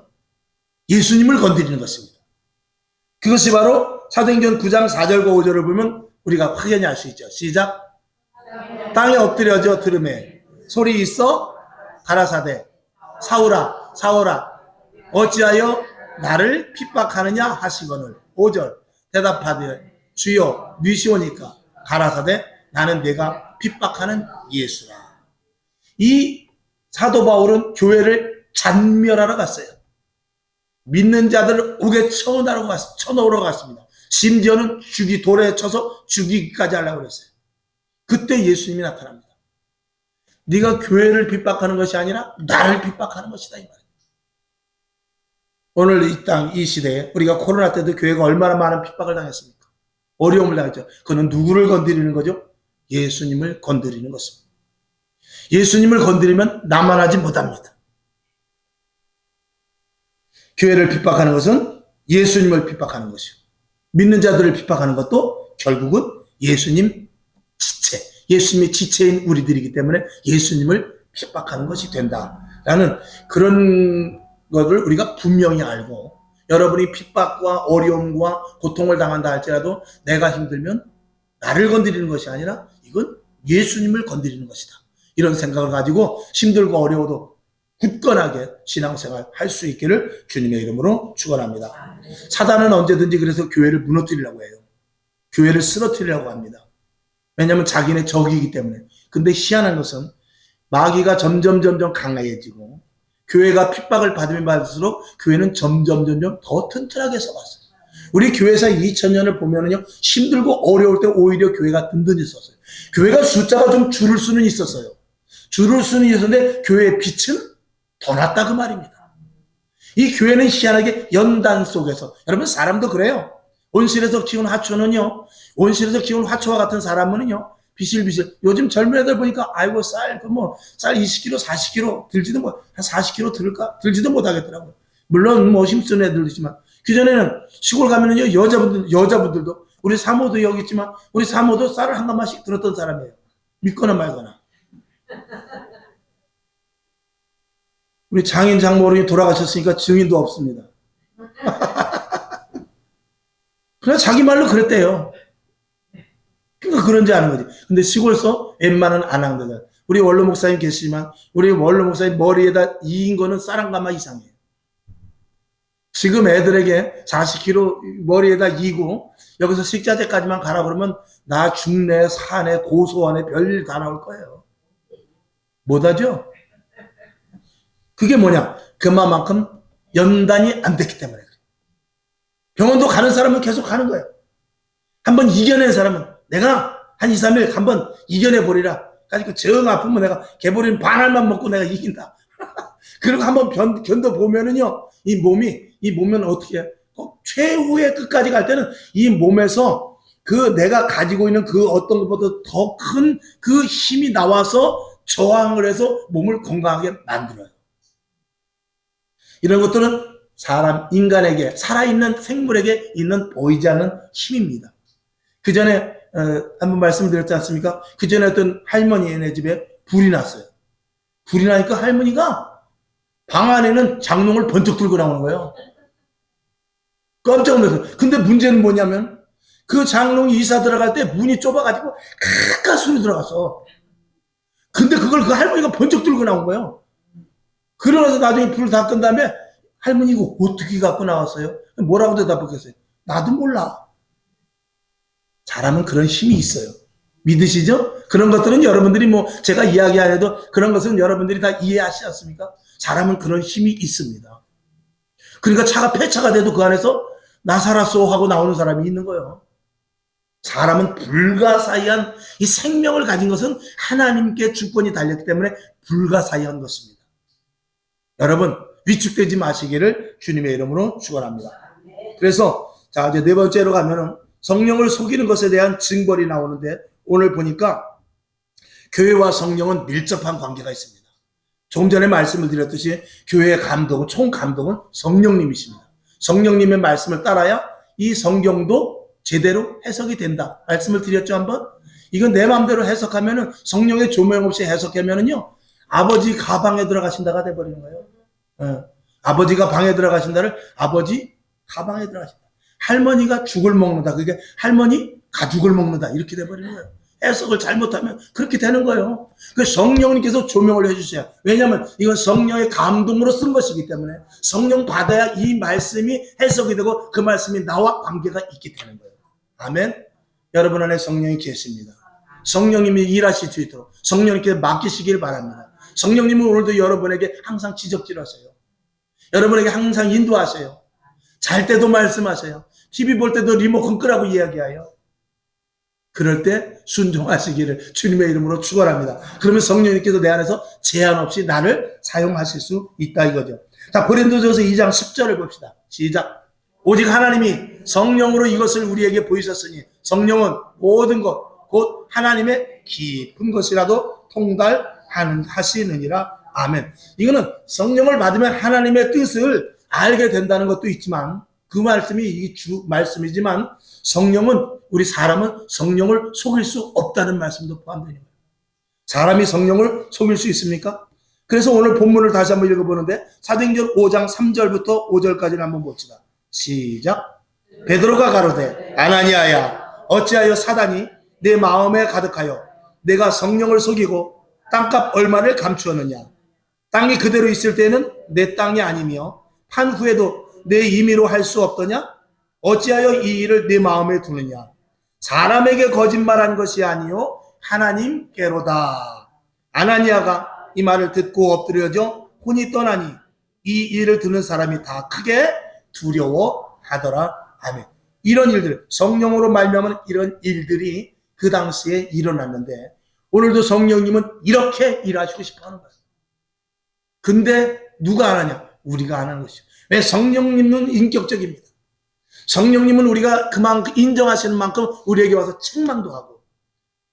Speaker 1: 예수님을 건드리는 것입니다. 그것이 바로 사도행전 9장 4절과 5절을 보면 우리가 확연히 알 수 있죠. 시작. 땅에 엎드려져 들으매 소리 있어 가라사대 사울아 사울아 어찌하여 나를 핍박하느냐 하시거늘 5절 대답하되 주여 니시오니까 가라사대 나는 내가 핍박하는 예수라. 이 사도 바울은 교회를 잔멸하러 갔어요. 믿는 자들을 옥에 쳐넣으러 갔습니다. 심지어는 돌에 쳐서 죽이기까지 하려고 그랬어요. 그때 예수님이 나타납니다. 네가 교회를 핍박하는 것이 아니라 나를 핍박하는 것이다 이 말이에요. 오늘 이 땅, 이 시대에 우리가 코로나 때도 교회가 얼마나 많은 핍박을 당했습니까? 어려움을 당했죠. 그는 누구를 건드리는 거죠? 예수님을 건드리는 것입니다. 예수님을 건드리면 나만하지 못합니다. 교회를 핍박하는 것은 예수님을 핍박하는 것이고 믿는 자들을 핍박하는 것도 결국은 예수님 지체, 예수님의 지체인 우리들이기 때문에 예수님을 핍박하는 것이 된다라는 그런 것을 우리가 분명히 알고 여러분이 핍박과 어려움과 고통을 당한다 할지라도 내가 힘들면 나를 건드리는 것이 아니라 이건 예수님을 건드리는 것이다. 이런 생각을 가지고 힘들고 어려워도 굳건하게 신앙생활 할 수 있기를 주님의 이름으로 축원합니다. 사단은 언제든지 그래서 교회를 무너뜨리려고 해요. 교회를 쓰러뜨리려고 합니다. 왜냐하면 자기네 적이기 때문에. 근데 희한한 것은 마귀가 점점 강해지고 교회가 핍박을 받으면 받을수록 교회는 점점 더 튼튼하게 서갔어요. 우리 교회사 2000년을 보면은요, 힘들고 어려울 때 오히려 교회가 든든히 섰어요. 교회가 숫자가 좀 줄을 수는 있었어요. 줄을 수는 있었는데 교회의 빛은 더 낫다 그 말입니다. 이 교회는 희한하게 연단 속에서, 여러분 사람도 그래요. 온실에서 키운 화초는요, 온실에서 키운 화초와 같은 사람은요, 비실비실. 요즘 젊은 애들 보니까 아이고 쌀 20kg 40kg 들지도 뭐 한 40kg 들을까 들지도 못하겠더라고요. 물론 뭐 힘쓰는 애들도 있지만, 그전에는 시골 가면은요, 여자분들도, 우리 사모도 여기 있지만 우리 사모도 쌀을 한 가마씩 들었던 사람이에요. 믿거나 말거나. 우리 장인 장모님이 돌아가셨으니까 증인도 없습니다. 그냥 자기 말로 그랬대요. 그러니까 그런지 아는 거지. 근데 시골서 웬만한 안 한거든. 우리 원로 목사님 계시지만 우리 원로 목사님 머리에다 이인 거는 쌀 한 가마 이상이에요. 지금 애들에게 40kg 머리에다 이고 여기서 식자재까지만 가라 그러면 나 중내 산에 고소원에 별일 다 나올 거예요. 못하죠? 그게 뭐냐? 그만큼 연단이 안 됐기 때문에 그래요. 병원도 가는 사람은 계속 가는 거예요. 한번 이겨낸 사람은 내가 한 2, 3일 한번 이겨내버리라. 가지고 정 아프면 내가 개보린 반알만 먹고 내가 이긴다. 그리고 한번 견뎌보면은요, 이 몸은 어떻게 해? 최후의 끝까지 갈 때는 이 몸에서 그 내가 가지고 있는 그 어떤 것보다 더 큰 그 힘이 나와서 저항을 해서 몸을 건강하게 만들어요. 이런 것들은 인간에게, 살아있는 생물에게 있는 보이지 않는 힘입니다. 그 전에, 한번 말씀드렸지 않습니까? 그 전에 어떤 할머니네 집에 불이 났어요. 불이 나니까 할머니가 방 안에는 장롱을 번쩍 들고 나오는 거예요. 깜짝 놀랐어요. 근데 문제는 뭐냐면, 그 장롱이 이사 들어갈 때 문이 좁아가지고 가까스로 들어갔어. 근데 그걸 그 할머니가 번쩍 들고 나온 거예요. 그러면서 나중에 불을 다 끈 다음에 할머니 이거 어떻게 갖고 나왔어요? 뭐라고 대답했겠어요? 나도 몰라. 사람은 그런 힘이 있어요. 믿으시죠? 그런 것들은 여러분들이 뭐 제가 이야기 안 해도 그런 것은 여러분들이 다 이해하시지 않습니까? 사람은 그런 힘이 있습니다. 그러니까 차가 폐차가 돼도 그 안에서 나 살았소 하고 나오는 사람이 있는 거예요. 사람은 불가사의한 이 생명을 가진 것은 하나님께 주권이 달렸기 때문에 불가사의한 것입니다. 여러분 위축되지 마시기를 주님의 이름으로 축원합니다. 그래서 자 이제 네 번째로 가면은 성령을 속이는 것에 대한 징벌이 나오는데 오늘 보니까 교회와 성령은 밀접한 관계가 있습니다. 조금 전에 말씀을 드렸듯이 교회의 감독은 총감독은 성령님이십니다. 성령님의 말씀을 따라야 이 성경도 제대로 해석이 된다. 말씀을 드렸죠 한번? 이건 내 마음대로 해석하면은 성령의 조명 없이 해석하면은요 아버지 가방에 들어가신다가 돼버리는 거예요. 아버지가 방에 들어가신다를 아버지 가방에 들어가신다. 할머니가 죽을 먹는다. 그게 할머니 가죽을 먹는다. 이렇게 돼버리는 거예요. 해석을 잘못하면 그렇게 되는 거예요. 그 성령님께서 조명을 해주세요. 왜냐하면 이건 성령의 감동으로 쓴 것이기 때문에 성령 받아야 이 말씀이 해석이 되고 그 말씀이 나와 관계가 있게 되는 거예요. 아멘. 여러분 안에 성령이 계십니다. 성령님이 일하실 수 있도록 성령님께 맡기시길 바랍니다. 성령님은 오늘도 여러분에게 항상 지적질하세요. 여러분에게 항상 인도하세요. 잘 때도 말씀하세요. TV 볼 때도 리모컨 끄라고 이야기해요. 그럴 때 순종하시기를 주님의 이름으로 축원합니다. 그러면 성령님께서 내 안에서 제한 없이 나를 사용하실 수 있다 이거죠. 자, 고린도전서 2장 10절을 봅시다. 시작. 오직 하나님이 성령으로 이것을 우리에게 보이셨으니 성령은 모든 것, 곧 하나님의 깊은 것이라도 통달하시느니라. 아멘. 이거는 성령을 받으면 하나님의 뜻을 알게 된다는 것도 있지만 그 말씀이 이 주 말씀이지만 우리 사람은 성령을 속일 수 없다는 말씀도 포함되는 거예요. 사람이 성령을 속일 수 있습니까? 그래서 오늘 본문을 다시 한번 읽어보는데 사도행전 5장 3절부터 5절까지를 한번 봅시다. 시작. 베드로가 가로되 아나니아야 어찌하여 사단이 내 마음에 가득하여 내가 성령을 속이고 땅값 얼마를 감추었느냐. 땅이 그대로 있을 때는 내 땅이 아니며 판 후에도 내 임의로 할 수 없더냐. 어찌하여 이 일을 내 마음에 두느냐. 사람에게 거짓말한 것이 아니요 하나님께로다. 아나니아가 이 말을 듣고 엎드려져 혼이 떠나니 이 일을 듣는 사람이 다 크게 두려워하더라. 아멘. 이런 일들, 성령으로 말미암은 이런 일들이 그 당시에 일어났는데 오늘도 성령님은 이렇게 일하시고 싶어하는 거예요. 근데 누가 안 하냐? 우리가 안 하는 것이죠. 왜? 성령님은 인격적입니다. 성령님은 우리가 그만큼 인정하시는 만큼 우리에게 와서 책망도 하고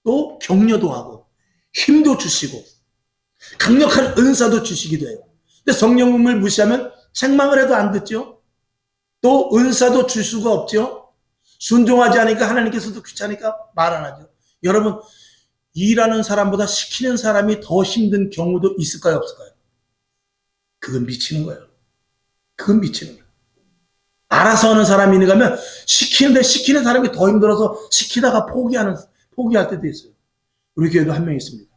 Speaker 1: 또 격려도 하고 힘도 주시고 강력한 은사도 주시기도 해요. 근데 성령님을 무시하면 책망을 해도 안 듣죠. 또 은사도 줄 수가 없죠. 순종하지 않으니까 하나님께서도 귀찮으니까 말 안 하죠. 여러분, 일하는 사람보다 시키는 사람이 더 힘든 경우도 있을까요, 없을까요? 그건 미치는 거예요. 그건 미치는 거예요. 알아서 하는 사람이 있는가 하면 시키는데 시키는 사람이 더 힘들어서 시키다가 포기할 때도 있어요. 우리 교회도 한 명 있습니다.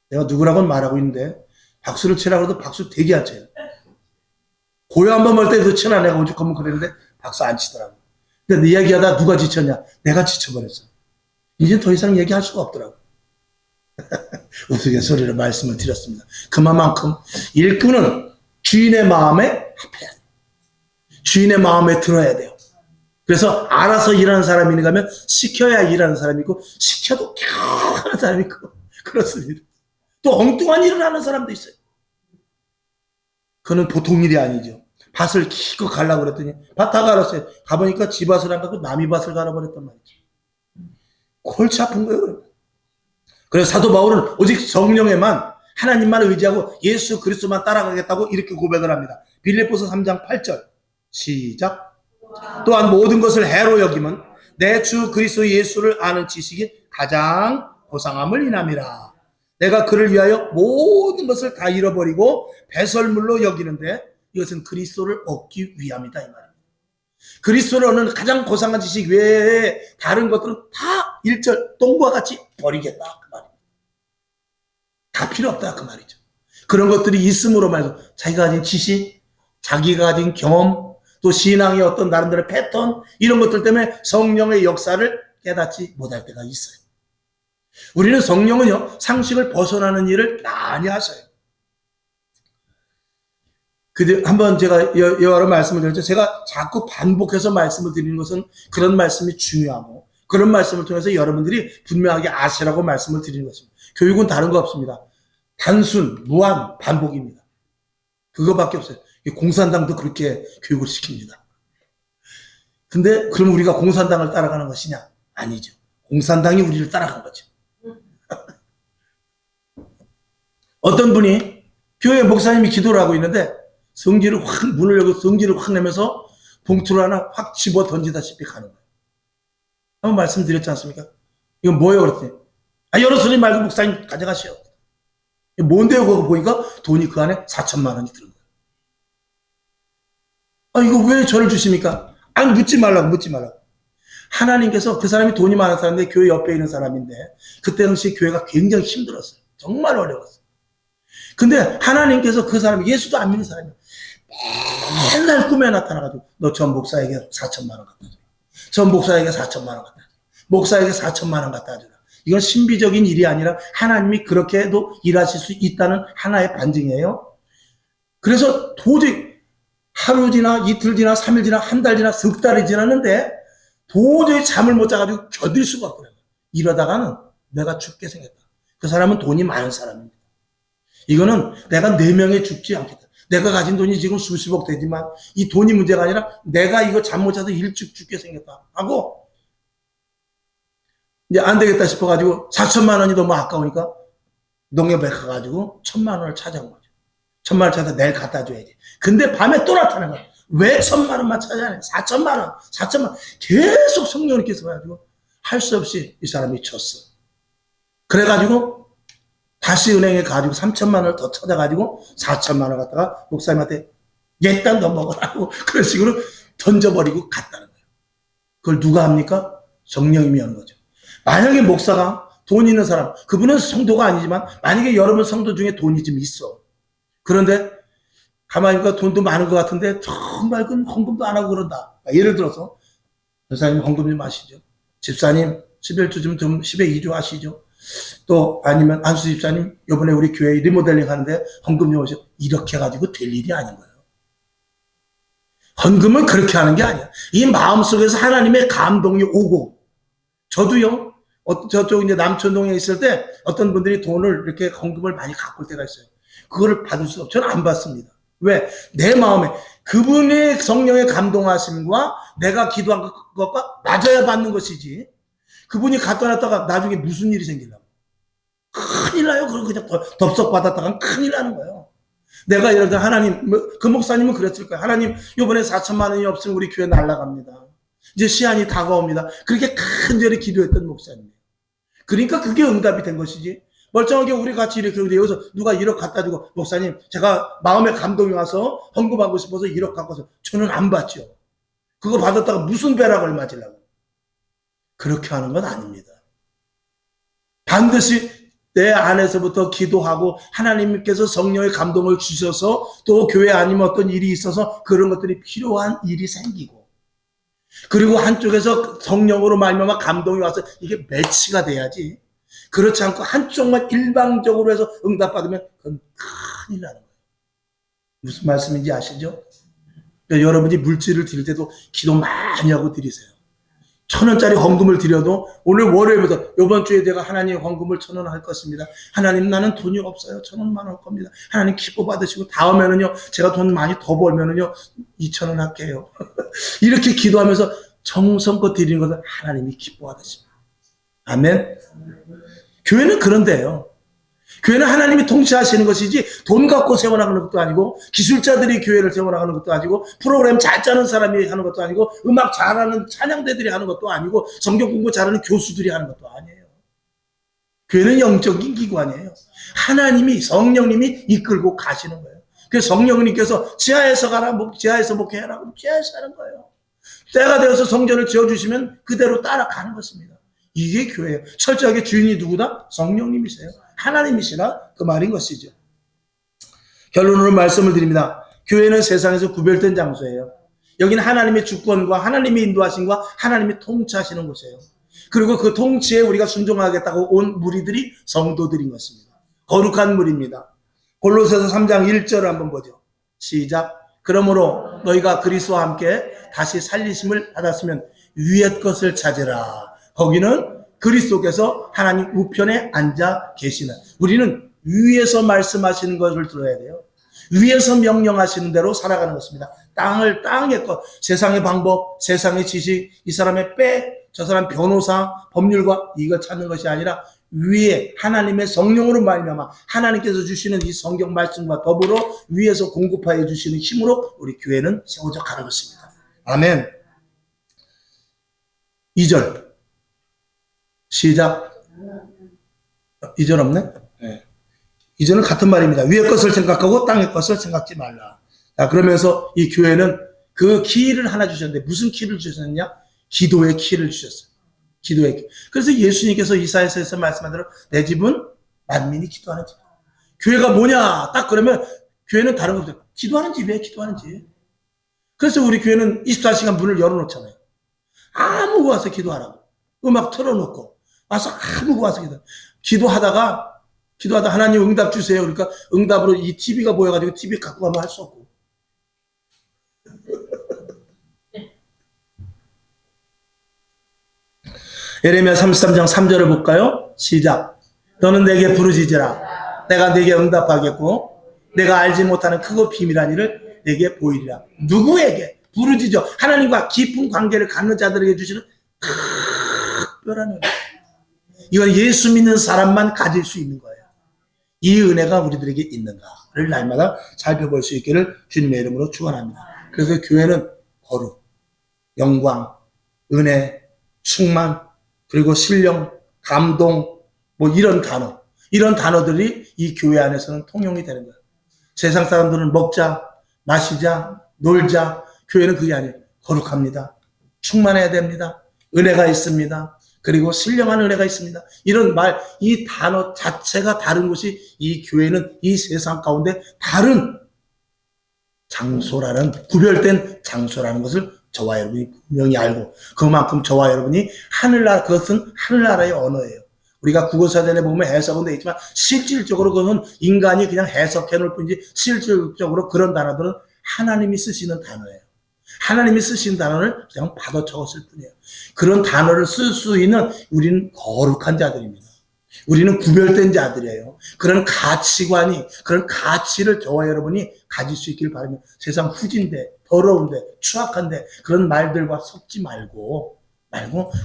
Speaker 1: 내가 누구라고는 말하고 있는데 박수를 치라고 해도 박수 되게 안 쳐요. 고요 한 번 볼 때도 치나 내가 오죽하면 그랬는데 박수 안 치더라고. 근데 내 이야기하다 누가 지쳤냐? 내가 지쳐버렸어. 이제 더 이상 얘기할 수가 없더라고. 우스갯소리로 말씀을 드렸습니다. 그만큼 일꾼은 주인의 마음에 합해야 돼요. 주인의 마음에 들어야 돼요. 그래서 알아서 일하는 사람이 있는가 하면 시켜야 일하는 사람이 있고 시켜도 하는 사람이 있고 그렇습니다. 또 엉뚱한 일을 하는 사람도 있어요. 그는 보통 일이 아니죠. 밭을 기껏 가려고 그랬더니 밭 다 갈았어요. 가보니까 지 밭을 안 가고 남이 밭을 갈아버렸단 말이죠. 골치 아픈 거예요. 그러면. 그래서 사도 바울은 오직 성령에만 하나님만 의지하고 예수 그리스도만 따라가겠다고 이렇게 고백을 합니다. 빌립보서 3장 8절 시작. 또한 모든 것을 해로 여김은 내 주 그리스도 예수를 아는 지식이 가장 고상함을 인함이라. 내가 그를 위하여 모든 것을 다 잃어버리고 배설물로 여기는데 이것은 그리스도를 얻기 위함이다 이 말입니다. 그리스도를 얻는 가장 고상한 지식 외에 다른 것들은 다 일절 똥과 같이 버리겠다 그 말입니다. 다 필요 없다 그 말이죠. 그런 것들이 있음으로 말고 자기가 가진 지식, 자기가 가진 경험, 또 신앙의 어떤 나름대로 패턴 이런 것들 때문에 성령의 역사를 깨닫지 못할 때가 있어요. 우리는 성령은요 상식을 벗어나는 일을 많이 하셔요. 근데 한번 제가 여러 말씀을 드렸죠. 제가 자꾸 반복해서 말씀을 드리는 것은 그런 말씀이 중요하고 그런 말씀을 통해서 여러분들이 분명하게 아시라고 말씀을 드리는 것입니다. 교육은 다른 거 없습니다. 단순, 무한, 반복입니다. 그거밖에 없어요. 공산당도 그렇게 교육을 시킵니다. 근데 그럼 우리가 공산당을 따라가는 것이냐? 아니죠. 공산당이 우리를 따라간 거죠. 어떤 분이 교회 목사님이 기도를 하고 있는데 성질을 확 문을 열고 성질을 확 내면서 봉투를 하나 확 집어 던지다시피 가는 거예요. 한번 말씀드렸지 않습니까? 이건 뭐예요? 그랬더니 여러 소리 말고 목사님 가져가시오. 뭔데요? 그거 보니까 돈이 그 안에 4천만 원이 들은 거예요. 이거 왜 저를 주십니까? 묻지 말라고. 하나님께서 그 사람이 돈이 많은 사람인데 교회 옆에 있는 사람인데 그때 당시 교회가 굉장히 힘들었어요. 정말 어려웠어요. 근데 하나님께서 그 사람이 예수도 안 믿는 사람이에요. 맨날 꿈에 나타나가지고 너 전 목사에게 4천만 원 갖다 줘. 전 목사에게 4천만 원 갖다 줘. 목사에게 4천만 원 갖다 줘라. 이건 신비적인 일이 아니라 하나님이 그렇게도 일하실 수 있다는 하나의 반증이에요. 그래서 도저히 하루 지나 이틀 지나 3일 지나 한 달 지나 석 달이 지났는데 도저히 잠을 못 자가지고 견딜 수가 없더라고요. 이러다가는 내가 죽게 생겼다. 그 사람은 돈이 많은 사람입니다. 이거는 내가 4명에 죽지 않겠다. 내가 가진 돈이 지금 수십억 되지만 이 돈이 문제가 아니라 내가 이거 잠 못 자서 일찍 죽게 생겼다 하고 이제 안 되겠다 싶어가지고 4천만 원이 너무 아까우니까 농협에 가가지고 1,000만 원을 찾아온 거죠. 1,000만 원 찾아서 내일 갖다 줘야지. 근데 밤에 또 나타난 거야. 왜 1,000만 원만 찾아내? 4천만 원, 4천만 원. 계속 성령님께서 가지고 할 수 없이 이 사람이 쳤어. 그래가지고 다시 은행에 가지고 3천만 원을 더 찾아가지고 4천만 원 갖다가 목사님한테 일단 너 먹으라고 그런 식으로 던져버리고 갔다는 거예요. 그걸 누가 합니까? 성령님이 하는 거죠. 만약에 목사가 돈 있는 사람, 그분은 성도가 아니지만 만약에 여러분 성도 중에 돈이 좀 있어. 그런데 가만히 보니까 돈도 많은 것 같은데 정말 그 헌금도 안 하고 그런다. 예를 들어서 전사님 헌금 좀 하시죠. 집사님 11조 좀 10에 2조 하시죠. 또 아니면 안수 집사님 이번에 우리 교회 리모델링 하는데 헌금 좀 오시죠. 이렇게 해가지고 될 일이 아닌 거예요. 헌금은 그렇게 하는 게 아니야. 이 마음속에서 하나님의 감동이 오고, 저도요, 저쪽 이제 남천동에 있을 때 어떤 분들이 돈을 이렇게 헌금을 많이 갖고 올 때가 있어요. 그거를 받을 수 없어요. 저는 안 받습니다. 왜? 내 마음에 그분의 성령의 감동하심과 내가 기도한 것과 맞아야 받는 것이지, 그분이 갖다 놨다가 나중에 무슨 일이 생기려고. 큰일 나요. 그걸 그냥 덥석 받았다가 큰일 나는 거예요. 내가 예를 들어 하나님, 그 목사님은 그랬을 거예요. 하나님, 요번에 4천만 원이 없으면 우리 교회 날아갑니다. 이제 시한이 다가옵니다. 그렇게 간절히 기도했던 목사님이에요. 그러니까 그게 응답이 된 것이지. 멀쩡하게 우리 같이 이렇게 여기서 누가 1억 갖다 주고, 목사님, 제가 마음에 감동이 와서 헌금하고 싶어서 1억 갖고 와서 저는 안 받죠. 그거 받았다가 무슨 벼락을 맞으려고. 그렇게 하는 건 아닙니다. 반드시 내 안에서부터 기도하고 하나님께서 성령의 감동을 주셔서 또 교회 아니면 어떤 일이 있어서 그런 것들이 필요한 일이 생기고, 그리고 한쪽에서 성령으로 말미암아 감동이 와서 이게 매치가 돼야지. 그렇지 않고 한쪽만 일방적으로 해서 응답받으면 그건 큰일 나는 거예요. 무슨 말씀인지 아시죠? 그러니까 여러분이 물질을 드릴 때도 기도 많이 하고 드리세요. 1,000원짜리 헌금을 드려도 오늘 월요일부터 이번 주에 내가 하나님 헌금을 1,000원 할 것입니다. 하나님 나는 돈이 없어요. 1,000원만 할 겁니다. 하나님 기뻐 받으시고 다음에는요 제가 돈 많이 더 벌면은요 2,000원 할게요. 이렇게 기도하면서 정성껏 드리는 것을 하나님이 기뻐 받으십니다. 아멘. 교회는 그런데요. 교회는 하나님이 통치하시는 것이지 돈 갖고 세워나가는 것도 아니고, 기술자들이 교회를 세워나가는 것도 아니고, 프로그램 잘 짜는 사람이 하는 것도 아니고, 음악 잘하는 찬양대들이 하는 것도 아니고, 성경 공부 잘하는 교수들이 하는 것도 아니에요. 교회는 영적인 기관이에요. 하나님이, 성령님이 이끌고 가시는 거예요. 그래서 성령님께서 지하에서 가라, 지하에서 목회해라, 지하에서 하는 거예요. 때가 되어서 성전을 지어주시면 그대로 따라가는 것입니다. 이게 교회예요. 철저하게 주인이 누구다? 성령님이세요. 하나님이시라 그 말인 것이죠. 결론으로 말씀을 드립니다. 교회는 세상에서 구별된 장소예요. 여기는 하나님의 주권과 하나님의 인도하심과 하나님이 통치하시는 곳이에요. 그리고 그 통치에 우리가 순종하겠다고 온 무리들이 성도들인 것입니다. 거룩한 무리입니다. 골로새서 3장 1절을 한번 보죠. 시작. 그러므로 너희가 그리스도와 함께 다시 살리심을 받았으면 위의 것을 찾으라. 거기는 그리스도께서 하나님 우편에 앉아 계시는, 우리는 위에서 말씀하시는 것을 들어야 돼요. 위에서 명령하시는 대로 살아가는 것입니다. 땅의 것, 세상의 방법, 세상의 지식, 이 사람의 저 사람 변호사, 법률가, 이거 찾는 것이 아니라 위에 하나님의 성령으로 말미암아 하나님께서 주시는 이 성경 말씀과 더불어 위에서 공급하여 주시는 힘으로 우리 교회는 세워져 가는 것입니다. 아멘. 2절 시작. 2절 없네? 네. 2절은 같은 말입니다. 위의 것을 생각하고 땅의 것을 생각지 말라. 자, 그러면서 이 교회는 그 키를 하나 주셨는데, 무슨 키를 주셨느냐? 기도의 키를 주셨어요. 기도의 키. 그래서 예수님께서 이사야서에서 말씀한 대로 내 집은 만민이 기도하는 집. 교회가 뭐냐? 딱 그러면 교회는 다른 거 없어요. 기도하는 집이에요. 기도하는 집. 그래서 우리 교회는 24시간 문을 열어놓잖아요. 아무 와서 기도하라고. 음악 틀어놓고 와서 아무 와서 기도하다가 하나님 응답 주세요. 그러니까 응답으로 이 TV가 보여가지고 TV 갖고 가면 할 수 없고. 예레미야 33장 3절을 볼까요? 시작. 너는 내게 부르짖으라. 내가 내게 응답하겠고 내가 알지 못하는 크고 비밀한 일을 내게 보이리라. 누구에게? 부르짖어. 하나님과 깊은 관계를 갖는 자들에게 주시는 특별한 은혜. 이건 예수 믿는 사람만 가질 수 있는 거예요. 이 은혜가 우리들에게 있는가를 날마다 살펴볼 수 있기를 주님의 이름으로 축원합니다. 그래서 교회는 거룩, 영광, 은혜, 충만, 그리고 신령, 감동, 뭐 이런 단어들이 이 교회 안에서는 통용이 되는 거예요. 세상 사람들은 먹자, 마시자, 놀자. 교회는 그게 아니에요. 거룩합니다. 충만해야 됩니다. 은혜가 있습니다. 그리고 신령한 은혜가 있습니다. 이런 말, 이 단어 자체가 다른 것이 이 교회는 이 세상 가운데 다른 장소라는, 구별된 장소라는 것을 저와 여러분이 분명히 알고, 그만큼 저와 여러분이 하늘나라, 그것은 하늘나라의 언어예요. 우리가 국어사전에 보면 해석은 되어 있지만 실질적으로 그것은 인간이 그냥 해석해 놓을 뿐이지 실질적으로 그런 단어들은 하나님이 쓰시는 단어예요. 하나님이 쓰신 단어를 그냥 받아 적었을 뿐이에요. 그런 단어를 쓸 수 있는 우리는 거룩한 자들입니다. 우리는 구별된 자들이에요. 그런 가치관이, 그런 가치를 저와 여러분이 가질 수 있길 바랍니다. 세상 후진데, 더러운데, 추악한데 그런 말들과 섞지 말고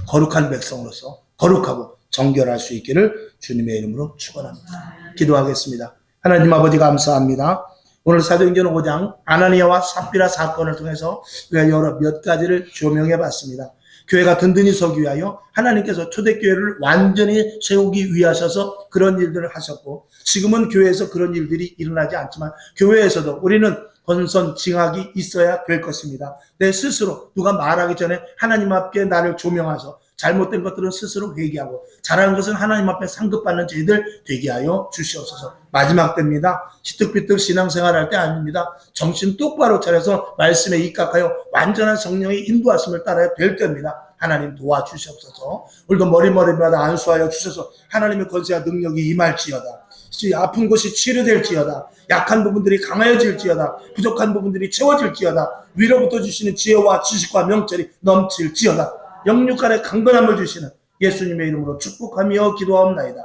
Speaker 1: 거룩한 백성으로서 거룩하고 정결할 수 있기를 주님의 이름으로 축원합니다. 기도하겠습니다. 하나님 아버지 감사합니다. 오늘 사도행전 5장 아나니아와 삽비라 사건을 통해서 우리가 여러 몇 가지를 조명해 봤습니다. 교회가 든든히 서기 위하여 하나님께서 초대교회를 완전히 세우기 위하셔서 그런 일들을 하셨고, 지금은 교회에서 그런 일들이 일어나지 않지만 교회에서도 우리는 권선징악이 있어야 될 것입니다. 내 스스로 누가 말하기 전에 하나님 앞에 나를 조명하셔 잘못된 것들은 스스로 회개하고 잘하는 것은 하나님 앞에 상급받는 저희들 되게 하여 주시옵소서. 마지막 때입니다. 시뜩비뜩 신앙생활할 때 아닙니다. 정신 똑바로 차려서 말씀에 입각하여 완전한 성령의 인도하심을 따라야 될 때입니다. 하나님 도와주시옵소서. 우리도 머리마다 안수하여 주셔서 하나님의 권세와 능력이 임할지어다. 아픈 것이 치료될지어다. 약한 부분들이 강하여질지어다. 부족한 부분들이 채워질지어다. 위로부터 주시는 지혜와 지식과 명철이 넘칠지어다. 영육간의 강건함을 주시는 예수님의 이름으로 축복하며 기도하옵나이다.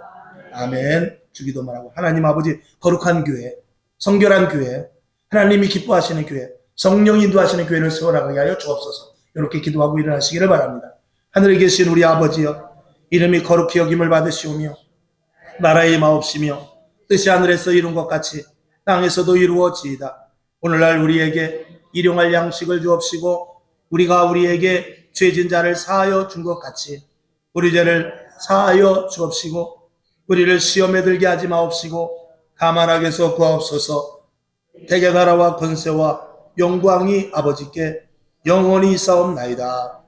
Speaker 1: 아멘. 주기도 말하고 하나님 아버지, 거룩한 교회, 성결한 교회, 하나님이 기뻐하시는 교회, 성령이 인도하시는 교회를 세워나가게 하여 주옵소서. 이렇게 기도하고 일어나시기를 바랍니다. 하늘에 계신 우리 아버지여, 이름이 거룩히 여김을 받으시오며 나라의 마옵시며 뜻이 하늘에서 이룬 것 같이 땅에서도 이루어지이다. 오늘날 우리에게 일용할 양식을 주옵시고 우리가 우리에게 죄진 자를 사하여 준 것 같이 우리 죄를 사하여 주옵시고 우리를 시험에 들게 하지 마옵시고 다만 악에서 구하옵소서. 대개 나라와 권세와 영광이 아버지께 영원히 있사옵나이다.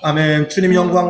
Speaker 1: 아멘. 주님 영광